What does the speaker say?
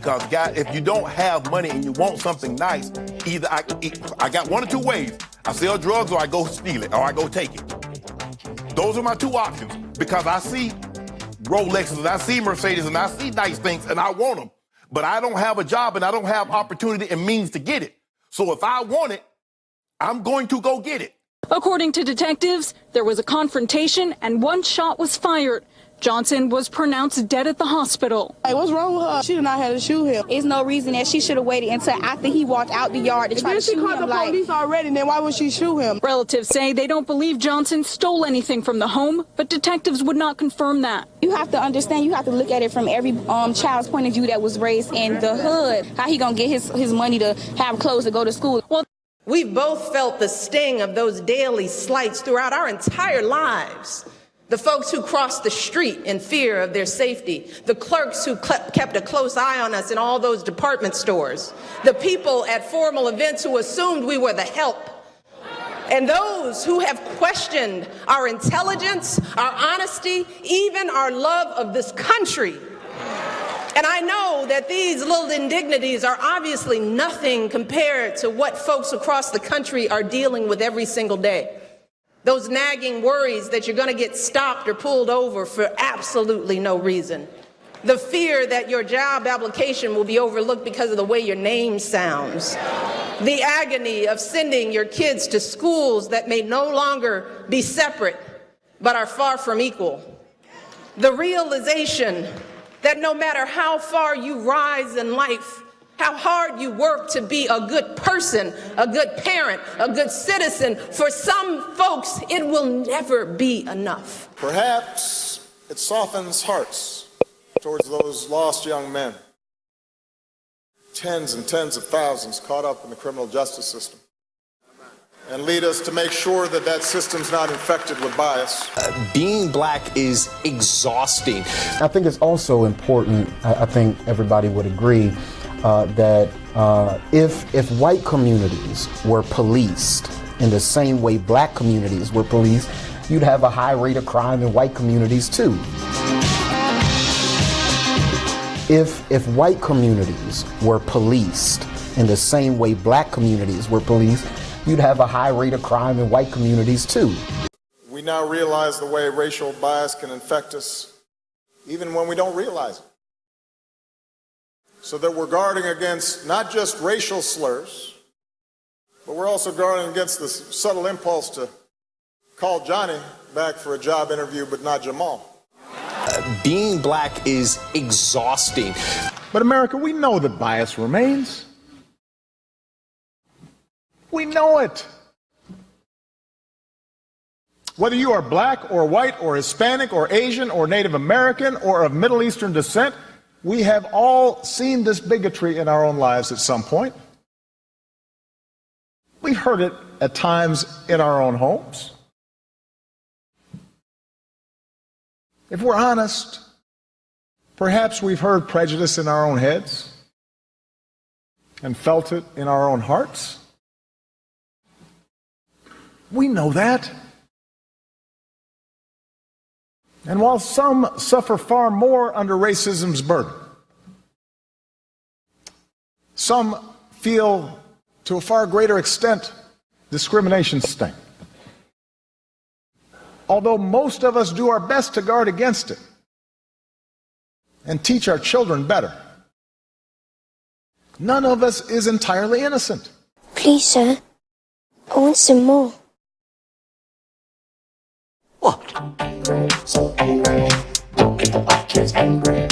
Because, guys, if you don't have money and you want something nice, either I got one or two ways. I sell drugs or I go steal it or I go take it. Those are my two options because I see Rolexes and I see Mercedes and I see nice things and I want them. But I don't have a job and I don't have opportunity and means to get it. So if I want it, I'm going to go get it. According to detectives, there was a confrontation and one shot was fired. Johnson was pronounced dead at the hospital. Hey, what's wrong with her? She did not have to shoot him. There's no reason that she should have waited until after he walked out the yard to try to shoot him. She called the police already, then why would she shoot him? Relatives say they don't believe Johnson stole anything from the home, but detectives would not confirm that. You have to understand, you have to look at it from every child's point of view that was raised in the hood. How he gonna get his money to have clothes to go to school? Well, we've both felt the sting of those daily slights throughout our entire lives. The folks who crossed the street in fear of their safety, the clerks who kept a close eye on us in all those department stores, the people at formal events who assumed we were the help, and those who have questioned our intelligence, our honesty, even our love of this country. And I know that these little indignities are obviously nothing compared to what folks across the country are dealing with every single day. Those nagging worries that you're going to get stopped or pulled over for absolutely no reason. The fear that your job application will be overlooked because of the way your name sounds. The agony of sending your kids to schools that may no longer be separate, but are far from equal. The realization that no matter how far you rise in life, how hard you work to be a good person, a good parent, a good citizen, for some folks, it will never be enough. Perhaps it softens hearts towards those lost young men, tens and tens of thousands caught up in the criminal justice system, and lead us to make sure that that system's not infected with bias. Being black is exhausting. I think it's also important, I think everybody would agree, that if white communities were policed in the same way black communities were policed, you'd have a high rate of crime in white communities too. If white communities were policed in the same way black communities were policed, you'd have a high rate of crime in white communities too. We now realize the way racial bias can infect us, even when we don't realize it. So that we're guarding against not just racial slurs, but we're also guarding against the subtle impulse to call Johnny back for a job interview, but not Jamal. Being black is exhausting. But America, we know that bias remains. We know it. Whether you are black or white or Hispanic or Asian or Native American or of Middle Eastern descent, we have all seen this bigotry in our own lives at some point. We've heard it at times in our own homes. If we're honest, perhaps we've heard prejudice in our own heads and felt it in our own hearts. We know that. And while some suffer far more under racism's burden, some feel to a far greater extent discrimination's sting. Although most of us do our best to guard against it and teach our children better, none of us is entirely innocent. Please, sir, I want some more. What? So angry, don't get the kids angry.